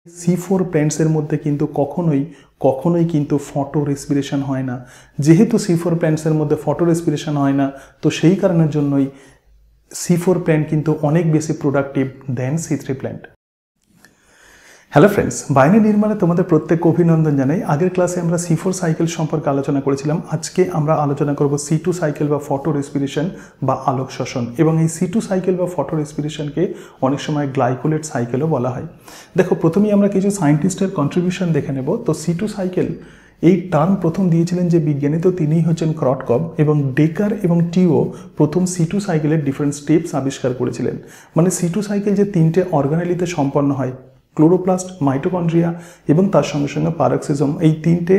C4 প্ল্যান্টসের মধ্যে কিন্তু কখনোই কিন্তু ফটো রেসপিরেশন হয় না। যেহেতু C4 প্ল্যান্টসের মধ্যে ফটো রেসপিরেশন হয় না, তো সেই কারণের জন্যই C4 প্ল্যান্ট কিন্তু অনেক বেশি প্রোডাক্টিভ দেন C3 plant. Hello friends, binary নির্মাণে তোমাদের প্রত্যেককে অভিনন্দন জানাই। আগের ক্লাসে আমরা C4 সাইকেল সম্পর্কে আলোচনা করেছিলাম। আজকে আমরা আলোচনা করব C2 সাইকেল বা ফটো রেসপিরেশন বা আলোক শ্বসন। এবং এই C2 সাইকেল বা ফটো রেসপিরেশনকে অনেক সময় গ্লাইকোলেট সাইকেলও বলা হয়। দেখো, প্রথমেই আমরা কিছু সায়েন্টিস্টের কন্ট্রিবিউশন দেখে নেব। তো C2 সাইকেল এই টার্ম প্রথম দিয়েছিলেন যে বিজ্ঞানী, তো তিনিই হচ্ছেন ক্রটকভ, এবং ডেকার এবং টিও প্রথম C2 সাইকেলের ডিফারেন্ট স্টেপস আবিষ্কার করেছিলেন। মানে C2 সাইকেল যে তিনটে অর্গানেলিতে সম্পন্ন হয়, ক্লোরোপ্লাস্ট, মাইটোকন্ড্রিয়া এবং তার সঙ্গে সঙ্গে পারক্সিজম, এই তিনটে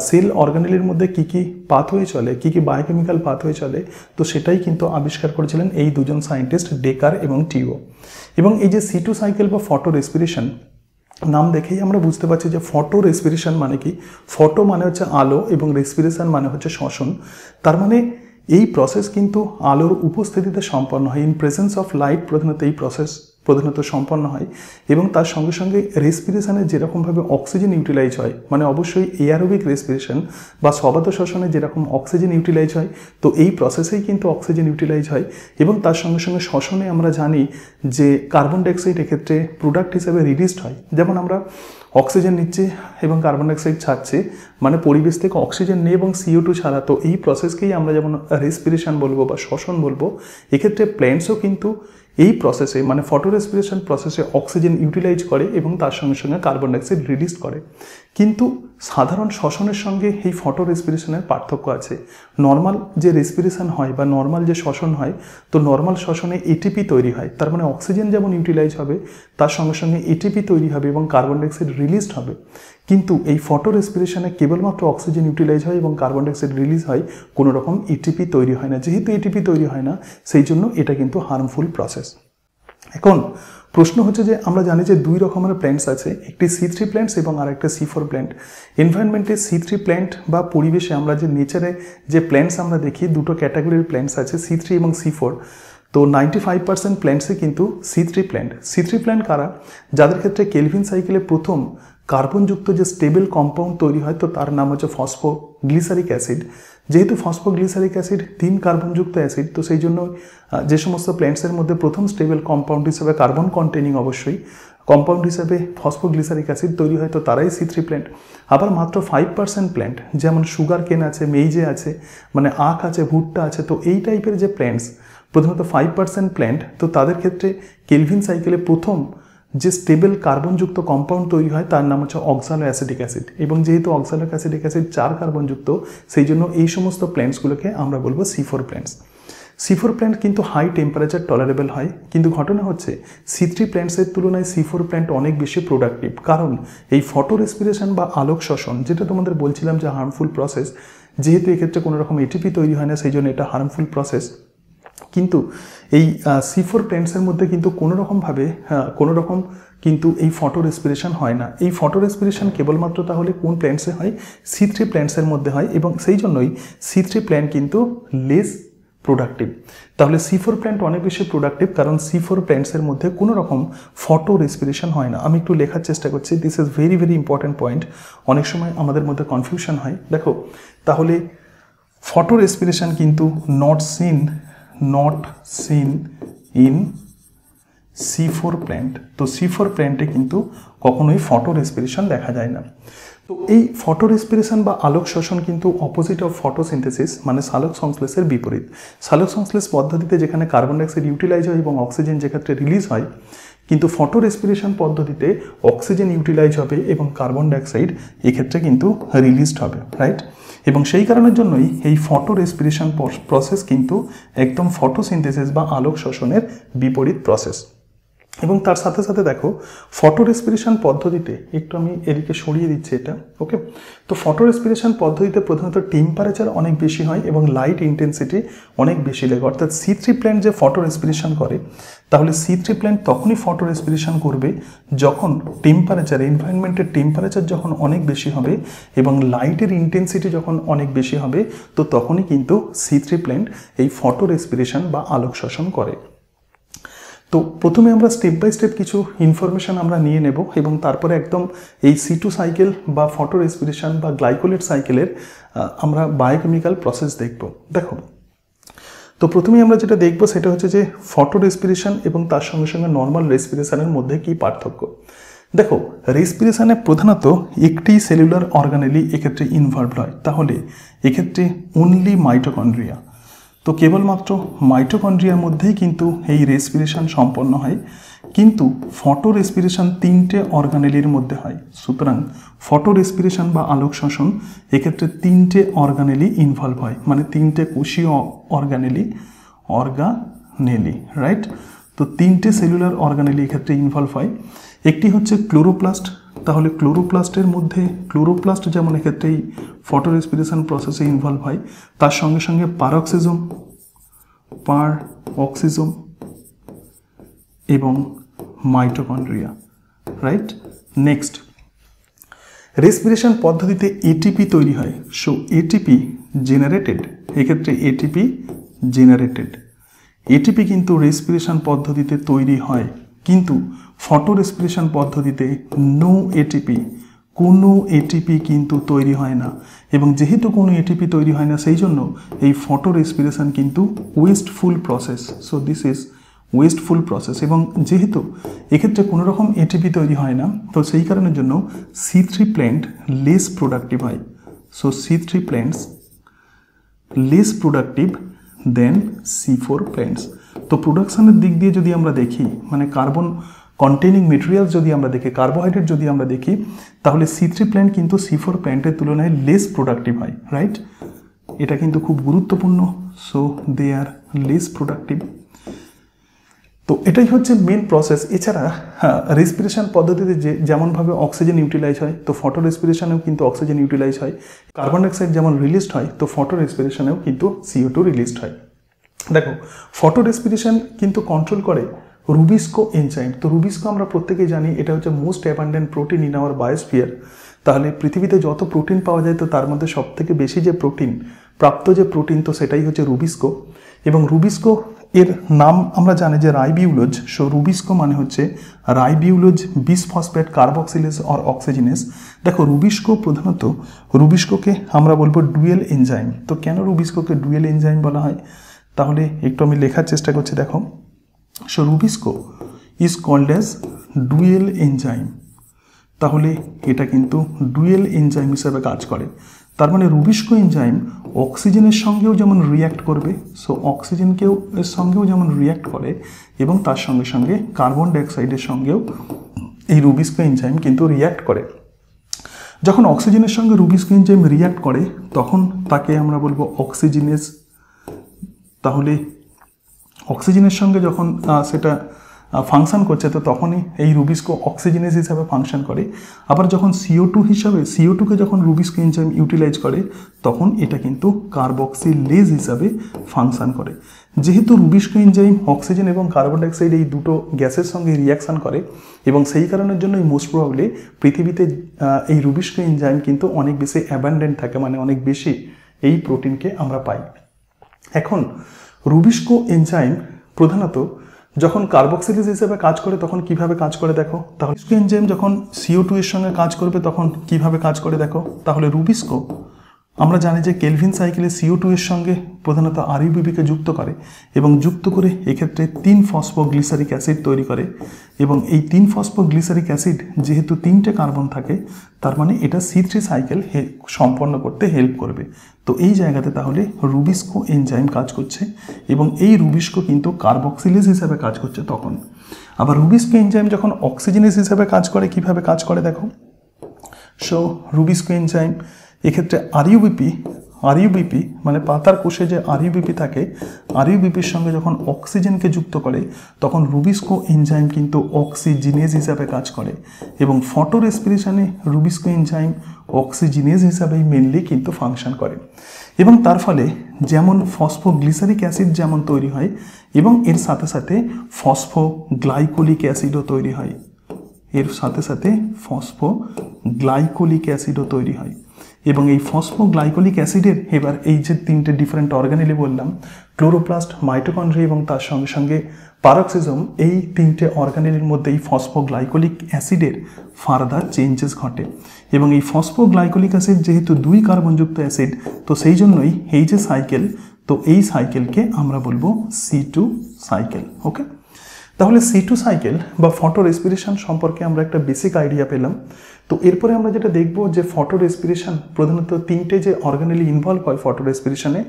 সেল অর্গানেলের মধ্যে কী কী পাথওয়ে চলে, কী কী বায়োকেমিক্যাল পাথওয়ে চলে, তো সেটাই কিন্তু আবিষ্কার করেছিলেন এই দুজন সায়েন্টিস্ট, ডেকার এবং টিও। এবং এই যে C2 সাইকেল বা ফটো রেসপিরেশন, নাম দেখেই আমরা বুঝতে পারছি যে ফটো রেসপিরেশন মানে কি। ফটো মানে হচ্ছে আলো এবং রেসপিরেশন মানে হচ্ছে শ্বসন। তার মানে এই প্রসেস কিন্তু আলোর উপস্থিতিতে সম্পন্ন হয়। ইন প্রেজেন্স অফ লাইট প্রধানত এই প্রসেস সম্পন্ন হয়। এবং তার সঙ্গে সঙ্গে রেসপিরেশনে যেরকমভাবে অক্সিজেন ইউটিলাইজ হয়, মানে অবশ্যই এয়ারোবিক রেসপিরেশন বা সবাত শ্বসনে যেরকম অক্সিজেন ইউটিলাইজ হয়, তো এই প্রসেসেই কিন্তু অক্সিজেন ইউটিলাইজ হয়। এবং তার সঙ্গে সঙ্গে শ্বসনে আমরা জানি যে কার্বন ডাইঅক্সাইড এক্ষেত্রে প্রোডাক্ট হিসেবে রিলিজড হয়। যেমন আমরা অক্সিজেন নিচ্ছে এবং কার্বন ডাইঅক্সাইড ছাড়ছে, মানে পরিবেশ থেকে অক্সিজেন নিয়ে এবং CO2 ছাড়া, তো এই প্রসেসকেই আমরা যেমন রেসপিরেশন বলবো বা শ্বসন বলবো। এক্ষেত্রে প্ল্যান্টসও কিন্তু এই প্রসেসে, মানে ফটো রেসপিরেশন প্রসেসে অক্সিজেন ইউটিলাইজ করে এবং তার সঙ্গে সঙ্গে কার্বন ডাইঅক্সাইড রিলিজ করে। কিন্তু সাধারণ শ্বসনের সঙ্গে এই ফটো রেসপিরেশনের পার্থক্য আছে। নর্মাল যে রেসপিরেশন হয় বা নর্মাল যে শ্বসন হয়, তো নর্মাল শ্বসনে এটিপি তৈরি হয়। তার মানে অক্সিজেন যেমন ইউটিলাইজ হবে, তার সঙ্গে সঙ্গে এটিপি তৈরি হবে এবং কার্বন ডাইঅক্সাইড রিলিজড হবে। কিন্তু এই ফটো রেসপিরেশনে কেবলমাত্র অক্সিজেন ইউটিলাইজ হয় এবং কার্বন ডাইঅক্সাইড রিলিজ হয়, কোনো রকম এটিপি তৈরি হয় না। যেহেতু এটিপি তৈরি হয় না, সেই জন্য এটা কিন্তু হার্মফুল প্রসেস। এখন প্রশ্ন হচ্ছে যে আমরা জানি যে দুই রকমের প্ল্যান্টস আছে, একটি C3 প্ল্যান্টস এবং আর একটা C4 প্ল্যান্ট। এনভায়রনমেন্টে C3 প্ল্যান্ট বা পরিবেশে আমরা যে নেচারে যে প্ল্যান্টস আমরা দেখি, দুটো ক্যাটাগরির প্ল্যান্টস আছে, C3 এবং C4। তো 95% প্ল্যান্টসে কিন্তু C3 প্ল্যান্ট। C3 প্ল্যান্ট কারা? যাদের ক্ষেত্রে কেলভিন সাইকেলে প্রথম কার্বনযুক্ত যে স্টেবল কম্পাউন্ড তৈরি হয়, তো তার নাম হচ্ছে ফসফোগ্লিসারিক অ্যাসিড। যেহেতু ফসফোগ্লিসারিক অ্যাসিড 3 কার্বনযুক্ত অ্যাসিড, তো সেই জন্য যে সমস্ত প্ল্যান্টসের মধ্যে প্রথম স্টেবল কম্পাউন্ড হিসেবে কার্বন কন্টেনিং অবশ্যই কম্পাউন্ড হিসেবে ফসফোগ্লিসারিক অ্যাসিড তৈরি হয়, তো তারাই C3 প্ল্যান্ট। আবার মাত্র 5% প্ল্যান্ট, যেমন সুগার কেন আছে, মেইজে আছে, মানে আখ আছে, ভুট্টা আছে, তো এই টাইপের যে প্ল্যান্টস, প্রথমত 5% প্ল্যান্ট, তো তাদের ক্ষেত্রে কেলভিন সাইকেলে প্রথম যে স্টেবল কার্বনযুক্ত কম্পাউন্ড তৈরি হয় তার নাম হচ্ছে অক্সালো অ্যাসিটিক অ্যাসিড। এবং যেহেতু অক্সালো অ্যাসিটিক অ্যাসিড 4 কার্বনযুক্ত, সেই জন্য এই সমস্ত প্ল্যান্টসগুলোকে আমরা বলবো C4 প্ল্যান্টস। C4 প্ল্যান্ট কিন্তু হাই টেম্পারেচার টলারেবল হয়, কিন্তু ঘটনা হচ্ছে C3 প্ল্যান্টসের তুলনায় C4 প্ল্যান্ট অনেক বেশি প্রোডাক্টিভ। কারণ এই ফটো রেসপিরেশন বা আলোক শ্বসন, যেটা তোমাদের বলছিলাম যে হার্মফুল প্রসেস, যেহেতু এক্ষেত্রে কোনো রকম এটিপি তৈরি হয় না, সেই জন্য এটা হার্মফুল প্রসেস। কিন্তু এই C4 প্ল্যান্টসের মধ্যে কিন্তু কোনো রকম কিন্তু এই ফটো রেসপিরেশন হয় না। এই ফটো রেসপিরেশন কেবলমাত্র তাহলে কোন প্ল্যান্টসে হয়? C3 প্ল্যান্টসের মধ্যে হয়, এবং সেই জন্যই C3 প্ল্যান্ট কিন্তু লেস প্রোডাক্টিভ। তাহলে C4 প্ল্যান্ট অনেক বেশি প্রোডাক্টিভ, কারণ C4 প্ল্যান্টসের মধ্যে কোনো রকম ফটো রেসপিরেশন হয় না। আমি একটু লেখার চেষ্টা করছি, this is very very important point. অনেক সময় আমাদের মধ্যে কনফিউশন হয়। দেখো, তাহলে ফটো রেসপিরেশন কিন্তু not seen in C4 plant. তো C4 প্ল্যান্টে কিন্তু কখনোই ফটো রেসপিরেশন দেখা যায় না। তো এই ফটো রেসপিরেশন বা আলোক শ্বসন কিন্তু অপোজিট অফ ফটোসিনথেসিস, মানে সালোক সংশ্লেষের বিপরীত। সালোক সংশ্লেষ পদ্ধতিতে যেখানে কার্বন ডাইঅক্সাইড ইউটিলাইজ হয় এবং অক্সিজেন যেক্ষেত্রে রিলিজ হয়, কিন্তু ফটো রেসপিরেশন পদ্ধতিতে অক্সিজেন ইউটিলাইজ হবে এবং কার্বন ডাইঅক্সাইড এক্ষেত্রে কিন্তু রিলিজড হবে, রাইট? এবং সেই কারণের জন্যই এই ফটো রেসপিরেশন প্রসেস কিন্তু একদম ফটোসিনথেসিস বা আলোক শ্বসনের বিপরীত প্রসেস। এবং তার সাথে সাথে দেখো, ফটো রেসপিরেশন পদ্ধতিতে, একটু আমি এদিকে সরিয়ে দিচ্ছি এটা, ওকে। তো ফটো রেসপিরেশন পদ্ধতিতে প্রধানত টেম্পারেচার অনেক বেশি হয় এবং লাইট ইন্টেন্সিটি অনেক বেশি লাগে। অর্থাৎ C3 প্ল্যান্ট যে ফটো রেসপিরেশন করে, তাহলে C3 প্ল্যান্ট তখনই ফটো রেসপিরেশন করবে যখন টেম্পারেচার, এনভায়রনমেন্টের টেম্পারেচার যখন অনেক বেশি হবে এবং লাইটের ইন্টেন্সিটি যখন অনেক বেশি হবে, তো তখনই কিন্তু C3 প্ল্যান্ট এই ফটো রেসপিরেশন বা আলোক শ্বসন করে। তো প্রথমে আমরা স্টেপ বাই স্টেপ কিছু ইনফরমেশন আমরা নিয়ে নেব এবং তারপরে একদম এই C2 সাইকেল বা ফটো রেসপিরেশন বা গ্লাইকোলিট সাইকেলের আমরা বায়োকেমিক্যাল প্রসেস দেখব। দেখো, তো প্রথমেই আমরা যেটা দেখব সেটা হচ্ছে যে ফটো রেসপিরেশন এবং তার সঙ্গে সঙ্গে নর্মাল রেসপিরেশনের মধ্যে কি পার্থক্য। দেখো, রেসপিরেশনে প্রধানত একটি সেলুলার অর্গানেলি এক্ষেত্রে ইনভলভড হয়, তাহলে এক্ষেত্রে অনলি মাইটোকন্ড্রিয়া। তো কেবলমাত্র মাইটোকন্ড্রিয়ার মধ্যেই কিন্তু এই রেসপিরেশন সম্পন্ন হয়, কিন্তু ফটো রেসপিরেশন 3টে অর্গানেলির মধ্যে হয়। সুতরাং ফটো রেসপিরেশন বা আলোক শ্বসন এক্ষেত্রে 3টে অর্গানেলি ইনভলভ হয়, মানে 3টে কোষীয় অর্গানেলি রাইট। তো 3টে সেলুলার অর্গানেলি এক্ষেত্রে ইনভলভ হয়। একটি হচ্ছে ক্লোরোপ্লাস্ট, তাহলে ক্লোরোপ্লাস্টের মধ্যে ক্লোরোপ্লাস্ট যেমন এক্ষেত্রে এই ফটো রেসপিরেশন প্রসেসে ইনভলভ হয়, তার সঙ্গে সঙ্গে পারঅক্সিজম এবং মাইটোকন্ড্রিয়া, রাইট। নেক্সট, রেসপিরেশন পদ্ধতিতে এটিপি তৈরি হয়। সো এটিপি জেনারেটেড, এক্ষেত্রে এটিপি কিন্তু রেসপিরেশন পদ্ধতিতে তৈরি হয়, কিন্তু ফটো রেসপিরেশন পদ্ধতিতে কোনো এটিপি কিন্তু তৈরি হয় না। এবং যেহেতু কোনো এটিপি তৈরি হয় না, সেই জন্য এই ফটো রেসপিরেশন কিন্তু wasteful process. So this is wasteful process. এবং যেহেতু এক্ষেত্রে কোনো রকম এটিপি তৈরি হয় না, তো সেই কারণের জন্য C3 প্ল্যান্ট লেস প্রোডাক্টিভ হয়। So C3 plants less productive than C4 plants. তো প্রোডাকশনের দিক দিয়ে যদি আমরা দেখি, মানে কার্বন কন্টেনিং মেটেরিয়ালস যদি আমরা দেখি, কার্বোহাইড্রেট যদি আমরা দেখি, তাহলে C3 প্ল্যান্ট কিন্তু C4 প্ল্যান্টের তুলনায় লেস প্রোডাক্টিভ হয়, রাইট। এটা কিন্তু খুব গুরুত্বপূর্ণ। So they are less productive. তো এটাই হচ্ছে মেন প্রসেস। এছাড়া রেসপিরেশন পদ্ধতিতে যেমনভাবে অক্সিজেন ইউটিলাইজ হয়, তো ফটো রেসপিরেশনেও কিন্তু অক্সিজেন ইউটিলাইজ হয়। কার্বন ডাইঅক্সাইড যেমন রিলিজড হয়, তো ফটো রেসপিরেশনেও কিন্তু CO2 রিলিজড হয়। দেখো, ফটো রেসপিরেশন কিন্তু কন্ট্রোল করে রুবিস্কো এনজাইম। তো রুবিস্কো আমরা প্রত্যেকেই জানি এটা হচ্ছে most abundant protein in our biosphere. তাহলে পৃথিবীতে যত প্রোটিন পাওয়া যায়, তো তার মধ্যে সবথেকে বেশি যে প্রাপ্ত যে প্রোটিন, তো সেটাই হচ্ছে রুবিস্কো। এবং রুবিস্কো এর নাম আমরা জানি যে রাইবিউলোজ। সো রুবিস্কো মানে হচ্ছে রাইবিউলোজ বিসফসফেট কার্বক্সিলেজ অর অক্সিজেনেস। দেখো, রুবিস্কোকে আমরা বলবো ডুয়েল এনজাইম। তো কেন রুবিস্কোকে ডুয়েল এনজাইম বলা হয়, তাহলে একটু আমি লেখার চেষ্টা করছি। দেখো, so rubisco is called as dual enzyme. তাহলে এটা কিন্তু ডুয়েল এনজাইম হিসেবে কাজ করে। তার মানে রুবিস্কো এনজাইম অক্সিজেনের সঙ্গেও যেমন রিয়্যাক্ট করবে, সো অক্সিজেনকেও এর সঙ্গেও যেমন রিয়্যাক্ট করে, এবং তার সঙ্গে সঙ্গে কার্বন ডাইঅক্সাইডের সঙ্গেও এই রুবিস্কো এনজাইম কিন্তু রিয়্যাক্ট করে। যখন অক্সিজেনের সঙ্গে রুবিস্কো এনজাইম রিয়্যাক্ট করে, তখন তাকে আমরা বলবো অক্সিজেনেজ। তাহলে অক্সিজেনের সঙ্গে যখন সেটা ফাংশন করছে, তো তখনই এই রুবিস্কো অক্সিজেনেজ হিসাবে ফাংশন করে। আবার যখন CO2কে যখন রুবিস্কো এনজাইম ইউটিলাইজ করে, তখন এটা কিন্তু কার্বক্সিলেজ হিসাবে ফাংশন করে। যেহেতু রুবিস্কো এনজাইম অক্সিজেন এবং কার্বন ডাইঅক্সাইড এই দুটো গ্যাসের সঙ্গে রিয়াকশন করে, এবং সেই কারণের জন্যই মোস্ট প্রবাবলি পৃথিবীতে এই রুবিস্কো এনজাইম কিন্তু অনেক বেশি অ্যাবান্ডেন্ট থাকে, মানে অনেক বেশি এই প্রোটিনকে আমরা পাই। এখন রুবিস্কো এনজাইম প্রধানত যখন কার্বক্সিলেজ হিসেবে কাজ করে, তখন কিভাবে কাজ করে দেখো। তাহলে রুবিস্কো এনজাইম যখন CO2 এর সঙ্গে কাজ করবে, তখন কিভাবে কাজ করে দেখো। তাহলে রুবিস্কো আমরা জানি যে কেলভিন সাইকেলে CO2 এর সঙ্গে প্রধানত RUBP-কে যুক্ত করে, এবং যুক্ত করে এক্ষেত্রে 3-ফসফোগ্লিসারিক অ্যাসিড তৈরি করে। এবং এই 3-ফসফোগ্লিসারিক অ্যাসিড যেহেতু 3টে কার্বন থাকে, তার মানে এটা C3 সাইকেল সম্পন্ন করতে হেল্প করবে। তো এই জায়গাতে তাহলে রুবিস্কো এনজাইম কাজ করছে, এবং এই রুবিস্কো কিন্তু কার্বক্সিলেজ হিসাবে কাজ করছে তখন। আবার রুবিস্কো এনজাইম যখন অক্সিজেনেজ হিসাবে কাজ করে, কিভাবে কাজ করে দেখো। সো রুবিস্কো এনজাইম এক্ষেত্রে RUBP মানে পাতার কোষে যে RUBP থাকে, RUBPর সঙ্গে যখন অক্সিজেনকে যুক্ত করে, তখন রুবিস্কো এনজাইম কিন্তু অক্সিজেনেজ হিসাবে কাজ করে। এবং ফটো রেসপিরেশনে রুবিস্কো এনজাইম অক্সিজেনেজ হিসাবেই মেনলি কিন্তু ফাংশন করে। এবং তার ফলে যেমন ফসফোগ্লিসারিক অ্যাসিড যেমন তৈরি হয়, এবং এর সাথে সাথে ফসফোগ্লাইকোলিক অ্যাসিডও তৈরি হয়, এবং এই ফসফোগ্লাইকোলিক অ্যাসিডের এবার এই যে তিনটে ডিফারেন্ট অর্গানেলি বললাম, ক্লোরোপ্লাস্ট, মাইটোকন্ড্রিয়া এবং তার সঙ্গে সঙ্গে পারক্সিজম, এই তিনটে অর্গানেলের মধ্যে এই ফসফোগ্লাইকোলিক অ্যাসিডের ফার্দার চেঞ্জেস ঘটে। এবং এই ফসফোগ্লাইকোলিক অ্যাসিড যেহেতু 2 কার্বনযুক্ত অ্যাসিড, তো সেই জন্যই এই যে সাইকেল, তো এই সাইকেলকে আমরা বলবো C2 সাইকেল। ওকে, তাহলে C2 সাইকেল বা ফটো রেসপিরেশন সম্পর্কে আমরা একটা বেসিক আইডিয়া পেলাম। তো এরপরে আমরা যেটা দেখব যে ফটো রেসপিরেশন প্রধানত তিনটে যে অর্গানেলি ইনভলভ হয় ফটো রেসপিরেশনে,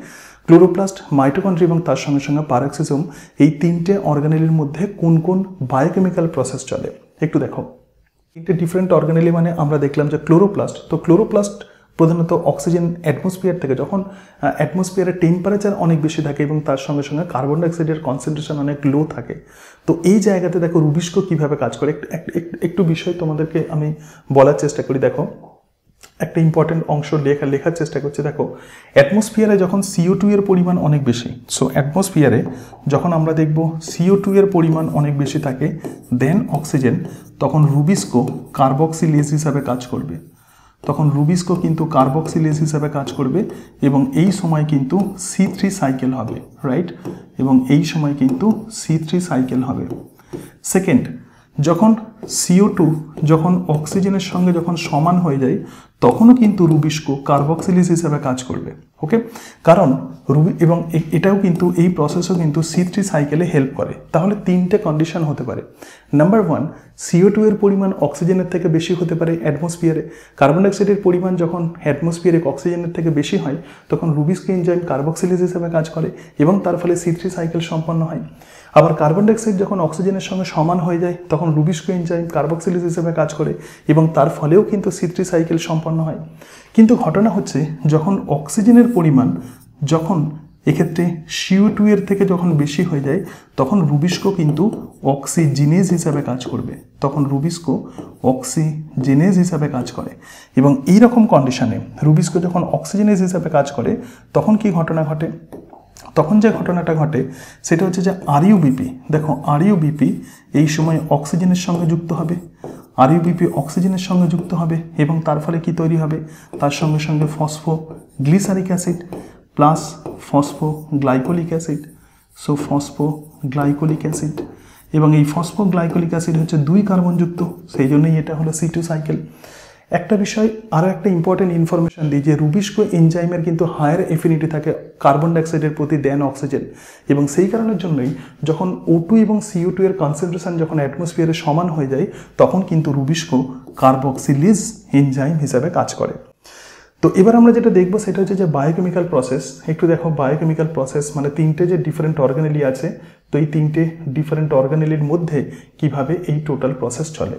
ক্লোরোপ্লাস্ট, মাইটোকন্ড্রিয়া এবং তার সঙ্গে সঙ্গে পারক্সিজম, এই তিনটে অর্গানেলির মধ্যে কোন কোন বায়োকেমিক্যাল প্রসেস চলে একটু দেখো। তিনটে ডিফারেন্ট অর্গানেলি মানে আমরা দেখলাম যে ক্লোরোপ্লাস্ট, তো ক্লোরোপ্লাস্ট প্রধানত অক্সিজেন অ্যাটমসফিয়ার থেকে, যখন অ্যাটমসফিয়ারের টেম্পারেচার অনেক বেশি থাকে এবং তার সঙ্গে সঙ্গে কার্বন ডাইঅক্সাইডের কনসেন্ট্রেশন অনেক লো থাকে, তো এই জায়গাতে দেখো রুবিস্কো কীভাবে কাজ করে একটু বিষয় তোমাদেরকে আমি বলার চেষ্টা করি। দেখো, একটা ইম্পর্টেন্ট অংশ লেখার চেষ্টা করছি। দেখো, অ্যাটমসফিয়ারে যখন CO2 এর পরিমাণ অনেক বেশি, সো অ্যাটমসফিয়ারে যখন আমরা দেখব CO2 এর পরিমাণ অনেক বেশি থাকে দেন অক্সিজেন, তখন রুবিস্কো কার্বক্সিলেজ হিসাবে কাজ করবে। তখন রুবিস্কো কিন্তু কার্বক্সিলেজ হিসাবে কাজ করবে এবং এই সময় কিন্তু C3 সাইকেল হবে, রাইট? এবং এই সময় কিন্তু C3 সাইকেল হবে। সেকেন্ড, যখন CO2 যখন অক্সিজেনের সঙ্গে যখন সমান হয়ে যায়, তখনও কিন্তু রুবিস্কো কার্বক্সিলেজ হিসাবে কাজ করবে। ওকে, কারণ এবং এটাও কিন্তু এই প্রসেসও কিন্তু C3 সাইকেলে হেল্প করে। তাহলে তিনটে কন্ডিশন হতে পারে। নাম্বার 1, CO2 এর পরিমাণ অক্সিজেনের থেকে বেশি হতে পারে অ্যাটমসফিয়ারে। কার্বন ডাইঅক্সাইডের পরিমাণ যখন অ্যাটমসফিয়ারে অক্সিজেনের থেকে বেশি হয়, তখন রুবিস্কো এনজাইম কার্বক্সিলেজ হিসেবে কাজ করে এবং তার ফলে C3 সাইকেল সম্পন্ন হয়। আবার কার্বন ডাইঅক্সাইড যখন অক্সিজেনের সঙ্গে সমান হয়ে যায়, তখন রুবিস্কো এনজাইম কার্বক্সিলেজ হিসেবে কাজ করে এবং তার ফলেও কিন্তু C3 সাইকেল সম্পন্ন হয়। কিন্তু ঘটনা হচ্ছে, যখন অক্সিজেনের পরিমাণ যখন এক্ষেত্রে CO2 এর থেকে যখন বেশি হয়ে যায়, তখন রুবিস্কো কিন্তু অক্সিজেনেজ হিসাবে কাজ করবে। তখন রুবিস্কো অক্সিজেনেজ হিসাবে কাজ করে এবং এই রকম কন্ডিশনে রুবিস্কো যখন অক্সিজেনেজ হিসাবে কাজ করে, তখন কি ঘটনা ঘটে? তখন যে ঘটনাটা ঘটে সেটা হচ্ছে যে RUBP, দেখো RUBP এই সময় অক্সিজেনের সঙ্গে যুক্ত হবে, RUBP অক্সিজেনের সঙ্গে যুক্ত হবে এবং তার ফলে কি তৈরি হবে? তার সঙ্গে সঙ্গে phosphoglyceric acid plus phosphoglycolic acid, so phosphoglycolic acid, এবং এই ফসফোগ্লাইকোলিক অ্যাসিড হচ্ছে 2 কার্বনযুক্ত, সেই জন্যই এটা হলো C2 সাইকেল। একটা বিষয় আরও একটা ইম্পর্টেন্ট ইনফরমেশন দিই যে রুবিস্কো এনজাইমের কিন্তু হায়ার এফিনিটি থাকে কার্বন ডাইঅক্সাইডের প্রতি দেন অক্সিজেন, এবং সেই কারণের জন্যই যখন O2 এবং CO2 এর কনসেন্ট্রেশন যখন অ্যাটমসফিয়ারে সমান হয়ে যায়, তখন কিন্তু রুবিস্কো কার্বক্সিলেজ এনজাইম হিসাবে কাজ করে। তো এবার আমরা যেটা দেখবো সেটা হচ্ছে যে বায়োকেমিক্যাল প্রসেস। একটু দেখো, বায়োকেমিক্যাল প্রসেস মানে তিনটে যে ডিফারেন্ট অর্গানেলি আছে, তো এই তিনটে ডিফারেন্ট অর্গানেলির মধ্যে কিভাবে এই টোটাল প্রসেস চলে।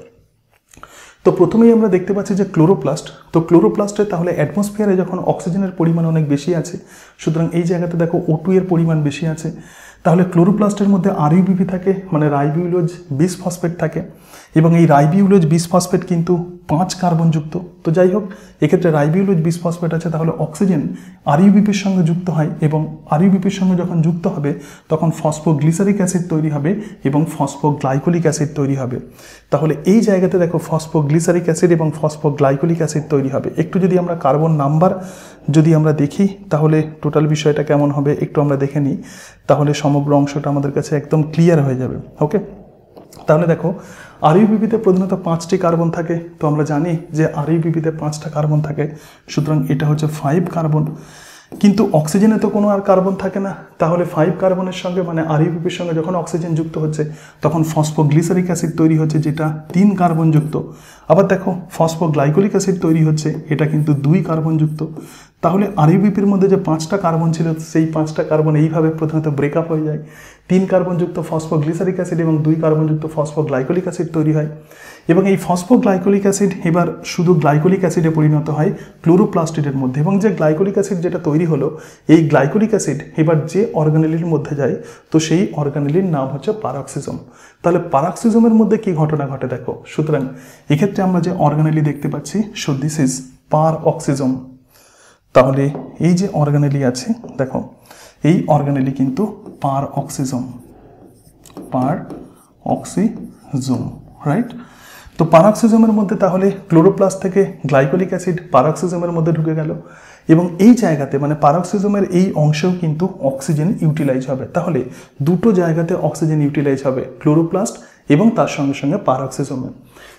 তো প্রথমেই আমরা দেখতে পাচ্ছি যে ক্লোরোপ্লাস্ট, তো ক্লোরোপ্লাস্টে তাহলে অ্যাটমসফিয়ারে যখন অক্সিজেনের পরিমাণ অনেক বেশি আছে, সুতরাং এই জায়গাতে দেখো O2 এর পরিমাণ বেশি আছে, তাহলে ক্লোরোপ্লাস্টের মধ্যে RUBP থাকে, মানে রাইবিউলোজ বিসফসফেট থাকে, এবং এই রাইবিউলোজ বিসফসফেট কিন্তু 5 কার্বনযুক্ত। তো যাই হোক, এক্ষেত্রে রাইবিউলোজ বিসফসফেট আছে, তাহলে অক্সিজেন RUBPর সঙ্গে যুক্ত হয় এবং RUBPর সঙ্গে যখন যুক্ত হবে, তখন ফসফোগ্লিসারিক অ্যাসিড তৈরি হবে এবং ফসফোগ্লাইকোলিক অ্যাসিড তৈরি হবে। তাহলে এই জায়গাতে দেখো ফসফোগ্লিসারিক অ্যাসিড এবং ফসফোগ্লাইকোলিক অ্যাসিড তৈরি হবে। একটু যদি আমরা কার্বন নাম্বার যদি আমরা দেখি, তাহলে টোটাল বিষয়টা কেমন হবে একটু আমরা দেখে নিই, তাহলে সমগ্র অংশটা আমাদের কাছে একদম ক্লিয়ার হয়ে যাবে। ওকে, তাহলে দেখো RUBPতে প্রধানত 5টি কার্বন থাকে, তো আমরা জানি যে RUBPতে 5টা কার্বন থাকে, সুতরাং এটা হচ্ছে 5 কার্বন। কিন্তু অক্সিজেনে তো কোনো আর কার্বন থাকে না, তাহলে 5 কার্বনের সঙ্গে মানে RUBPর সঙ্গে যখন অক্সিজেন যুক্ত হচ্ছে, তখন ফসফোগ্লিসারিক অ্যাসিড তৈরি হচ্ছে যেটা 3 কার্বনযুক্ত। আবার দেখো ফসফোগ্লাইকোলিক অ্যাসিড তৈরি হচ্ছে, এটা কিন্তু 2 কার্বনযুক্ত। তাহলে RUBPর মধ্যে যে 5টা কার্বন ছিল, সেই 5টা কার্বন এইভাবে প্রধানত ব্রেকআপ হয়ে যায়, 3 কার্বনযুক্ত ফসফোগ্লিসারিক অ্যাসিড এবং 2 কার্বনযুক্ত ফসফোগ্লাইকোলিক অ্যাসিড তৈরি হয়। এবং এই ফসফোগ্লাইকোলিক অ্যাসিড এবার শুধু গ্লাইকোলিক অ্যাসিডে পরিণত হয় ক্লোরোপ্লাস্টিডের মধ্যে, এবং যে গ্লাইকোলিক অ্যাসিড যেটা তৈরি হলো, এই গ্লাইকোলিক অ্যাসিড এবার যে অর্গানেলির মধ্যে যায়, তো সেই অর্গানেলির নাম হচ্ছে পারক্সিজম। তাহলে পারক্সিজমের মধ্যে কি ঘটনা ঘটে দেখো, সুতরাং এক্ষেত্রে আমরা যে অর্গানেলি দেখতে পাচ্ছি, সো দিস ইজ পারঅক্সিজম। তাহলে এই যে অর্গানেলি আছে দেখো, এই অর্গানেলি কিন্তু পারঅক্সিজম, রাইট? তো পারঅক্সিজমের মধ্যে তাহলে ক্লোরোপ্লাস্ট থেকে গ্লাইকোলিক অ্যাসিড পারঅক্সিজমের মধ্যে ঢুকে গেল এবং এই জায়গাতে মানে পারঅক্সিজমের এই অংশেও কিন্তু অক্সিজেন ইউটিলাইজ হবে। তাহলে দুটো জায়গাতে অক্সিজেন ইউটিলাইজ হবে, ক্লোরোপ্লাস্ট এবং তার সঙ্গে সঙ্গে পারঅক্সিজমে।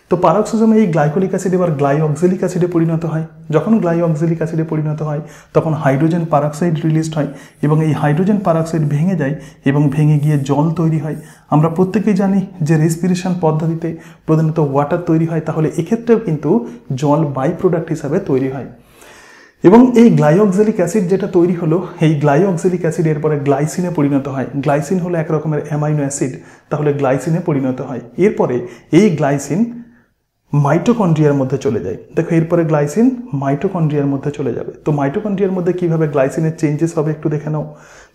তো পারঅক্সিজমে এই গ্লাইকোলিক অ্যাসিড এবার গ্লাইঅক্সালিক অ্যাসিডে পরিণত হয়। যখন গ্লাইঅক্সালিক অ্যাসিডে পরিণত হয় তখন হাইড্রোজেন পারঅক্সাইড রিলিজড হয় এবং এই হাইড্রোজেন পারঅক্সাইড ভেঙে যায় এবং ভেঙে গিয়ে জল তৈরি হয়। আমরা প্রত্যেকেই জানি যে রেসপিরেশন পদ্ধতিতে প্রধানত ওয়াটার তৈরি হয়, তাহলে এক্ষেত্রেও কিন্তু জল বাই প্রোডাক্ট হিসাবে তৈরি হয়। এবং এই গ্লাইঅক্সালিক অ্যাসিড যেটা তৈরি হলো, এই গ্লাইঅক্সালিক অ্যাসিড এরপরে গ্লাইসিনে পরিণত হয়। গ্লাইসিন হলো এক রকমের অ্যামাইনো অ্যাসিড, তাহলে গ্লাইসিনে পরিণত হয়। এরপরে এই গ্লাইসিন মাইটোকন্ড্রিয়ার মধ্যে চলে যায়। দেখো এরপরে গ্লাইসিন মাইটোকন্ড্রিয়ার মধ্যে চলে যাবে। তো মাইটোকন্ড্রিয়ার মধ্যে কিভাবে গ্লাইসিনের চেঞ্জেস হবে একটু দেখে নাও।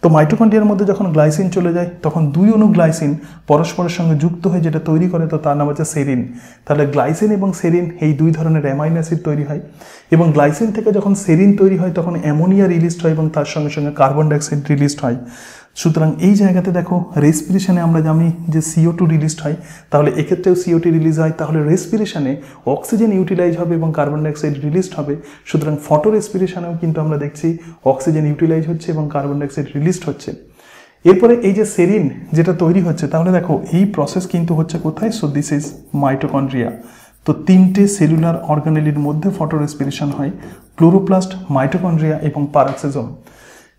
তো মাইটোকন্ড্রিয়ার মধ্যে যখন গ্লাইসিন চলে যায় তখন দুই অণু গ্লাইসিন পরস্পরের সঙ্গে যুক্ত হয়ে যেটা তৈরি করে, তো তার নাম হচ্ছে সেরিন। তাহলে গ্লাইসিন এবং সেরিন এই দুই ধরনের অ্যামাইনো অ্যাসিড তৈরি হয় এবং গ্লাইসিন থেকে যখন সেরিন তৈরি হয় তখন অ্যামোনিয়া রিলিজড হয় এবং তার সঙ্গে সঙ্গে কার্বন ডাইঅক্সাইড রিলিজড হয়। সুতরাং এই জায়গাতে দেখো রেসপিরেশনে আমরা জানি যে CO2 রিলিজড হয়, তাহলে এক্ষেত্রেও CO2 রিলিজ হয়। তাহলে রেসপিরেশনে অক্সিজেন ইউটিলাইজ হবে এবং কার্বন ডাইঅক্সাইড রিলিজড হবে। সুতরাং ফটো রেসপিরেশনেও কিন্তু আমরা দেখছি অক্সিজেন ইউটিলাইজ হচ্ছে এবং কার্বন ডাইঅক্সাইড রিলিজড হচ্ছে। এরপরে এই যে সেরিন যেটা তৈরি হচ্ছে, তাহলে দেখো এই প্রসেস কিন্তু হচ্ছে কোথায়? So this is mitochondria. তো তিনটে সেলুলার অর্গানেলির মধ্যে ফটো রেসপিরেশন হয়, ক্লোরোপ্লাস্ট, মাইটোকন্ড্রিয়া এবং পারঅক্সিজম।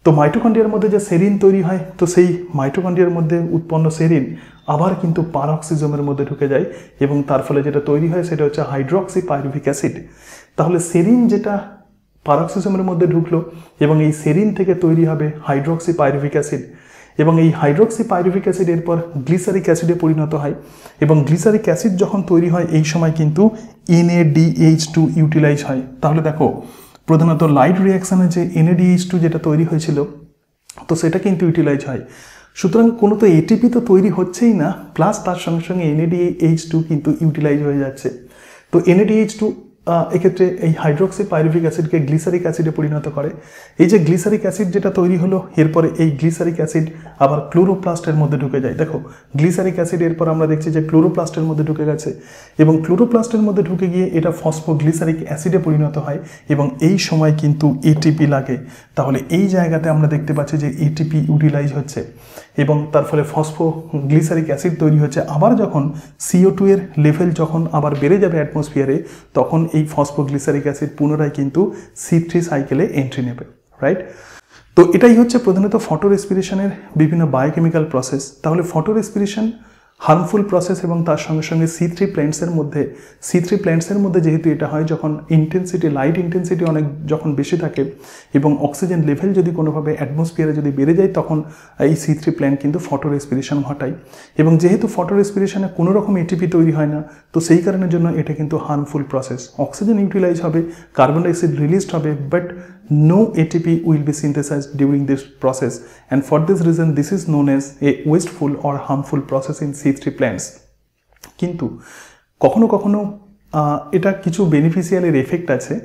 তো মাইটোকন্ড্রিয়ার মধ্যে যে সেরিন তৈরি হয়, তো সেই মাইটোকন্ড্রিয়ার মধ্যে উৎপন্ন সেরিন আবার কিন্তু পারঅক্সিজমের মধ্যে ঢুকে যায় এবং তার ফলে যেটা তৈরি হয় সেটা হচ্ছে হাইড্রক্সি পাইরুভিক অ্যাসিড। তাহলে সেরিন যেটা পারঅক্সিজমের মধ্যে ঢুকলো এবং এই সেরিন থেকে তৈরি হবে হাইড্রক্সি পাইরুভিক অ্যাসিড এবং এই হাইড্রক্সি পাইরুভিক অ্যাসিড এরপর গ্লিসারিক অ্যাসিডে পরিণত হয় এবং গ্লিসারিক অ্যাসিড যখন তৈরি হয় এই সময় কিন্তু NADH2 ইউটিলাইজ হয়। তাহলে দেখো প্রধানত লাইট রিয়াকশানে যে NADH2 যেটা তৈরি হয়েছিল, তো সেটা কিন্তু ইউটিলাইজ হয়। সুতরাং কোনো তো এটিপি তো তৈরি হচ্ছেই না, প্লাস তার সঙ্গে সঙ্গে NADH2 কিন্তু ইউটিলাইজ হয়ে যাচ্ছে। তো NADH2 এক্ষেত্রে এই হাইড্রক্সি পাইরুভিক অ্যাসিডকে গ্লিসারিক অ্যাসিডে পরিণত করে। এই যে গ্লিসারিক অ্যাসিড যেটা তৈরি হলো, এরপরে এই গ্লিসারিক অ্যাসিড আবার ক্লোরোপ্লাস্টের মধ্যে ঢুকে যায়। দেখো গ্লিসারিক অ্যাসিড এরপর আমরা দেখছি যে ক্লোরোপ্লাস্টের মধ্যে ঢুকে গেছে এবং ক্লোরোপ্লাস্টের মধ্যে ঢুকে গিয়ে এটা ফসফোগ্লিসারিক অ্যাসিডে পরিণত হয় এবং এই সময় কিন্তু ATP লাগে। তাহলে এই জায়গাতে আমরা দেখতে পাচ্ছি যে ATP ইউটিলাইজ হচ্ছে এবং তার ফলে ফসফোগ্লিসারিক অ্যাসিড তৈরি হচ্ছে। আবার যখন CO2 এর লেভেল যখন আবার বেড়ে যাবে অ্যাটমসফিয়ারে, তখন এই ফসফোগ্লিসারিক অ্যাসিড পুনরায় কিন্তু C3 সাইকেলে এন্ট্রি নেবে, রাইট? তো এটাই হচ্ছে প্রধানত ফটো রেসপিরেশনের বিভিন্ন বায়োকেমিক্যাল প্রসেস। তাহলে ফটো রেসপিরেশন হার্মফুল প্রসেস এবং তার সঙ্গে সঙ্গে C3 প্ল্যান্টসের মধ্যে যেহেতু এটা হয় যখন ইন্টেন্সিটি, লাইট ইন্টেন্সিটি অনেক যখন বেশি থাকে এবং অক্সিজেন লেভেল যদি কোনোভাবে অ্যাটমসফিয়ারে যদি বেড়ে যায়, তখন এই C3 প্ল্যান্ট কিন্তু ফটো রেসপিরেশন ঘটায় এবং যেহেতু ফটো রেসপিরেশনে কোনো রকম ATP তৈরি হয় না, তো সেই কারণের জন্য এটা কিন্তু হার্মফুল প্রসেস। অক্সিজেন ইউটিলাইজ হবে, কার্বন ডাইঅক্সাইড রিলিজড হবে, but no ATP will be synthesized during this process, and for this reason this is known as a wasteful or harmful process in C3 plants. কিন্তু কখনো কখনো এটা কিছু বেনিফিশিয়ালের effect আছে।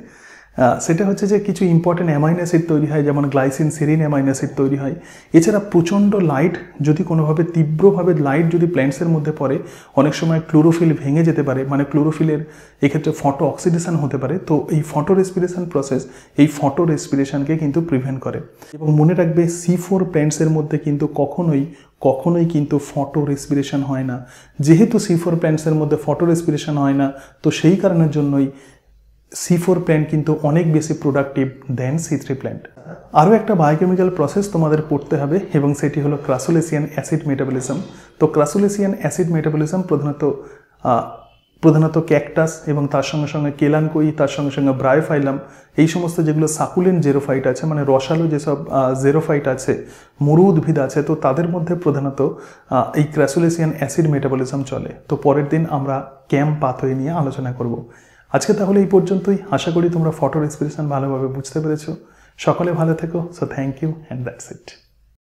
সেটা হচ্ছে যে কিছু ইম্পর্টেন্ট অ্যামাইনো অ্যাসিড তৈরি হয়, যেমন গ্লাইসিন, সেরিন অ্যামাইনো অ্যাসিড তৈরি হয়। এছাড়া প্রচণ্ড লাইট যদি কোনোভাবে তীব্রভাবে লাইট যদি প্ল্যান্টসের মধ্যে পড়ে, অনেক সময় ক্লোরোফিল ভেঙে যেতে পারে, মানে ক্লোরোফিলের এক্ষেত্রে ফটো অক্সিডেশন হতে পারে। তো এই ফটো রেসপিরেশন প্রসেস এই ফটো রেসপিরেশনকে কিন্তু প্রিভেন্ট করে। এবং মনে রাখবে C4 প্ল্যান্টসের মধ্যে কিন্তু কখনোই কিন্তু ফটো রেসপিরেশন হয় না। যেহেতু C4 প্ল্যান্টসের মধ্যে ফটো রেসপিরেশন হয় না, তো সেই কারণের জন্যই C4 প্ল্যান্ট কিন্তু অনেক বেশি প্রোডাক্টিভ দেন C3 প্ল্যান্ট। আরও একটা বায়োকেমিক্যাল প্রসেস তোমাদের পড়তে হবে এবং সেটি হলো ক্রাসুলেসিয়ান অ্যাসিড মেটাবলিজম। তো ক্রাসুলেসিয়ান অ্যাসিড মেটাবলিজম প্রধানত ক্যাকটাস এবং তার সঙ্গে সঙ্গে কেলানকই, তার সঙ্গে সঙ্গে ব্রায়োফাইলাম, এই সমস্ত যেগুলো সাকুলেন্ট জেরোফাইট আছে, মানে রসালো যেসব জেরোফাইট আছে, মরু উদ্ভিদ আছে, তো তাদের মধ্যে প্রধানত এই ক্রাসুলেসিয়ান অ্যাসিড মেটাবলিজম চলে। তো পরের দিন আমরা ক্যাম্প পাথওয়ে নিয়ে আলোচনা করব। আজকে তাহলে এই পর্যন্তই। আশা করি তোমরা ফটো রেসপিরেশন ভালোভাবে বুঝতে পেরেছো। সকলে ভালো থেকো। So thank you and that's it.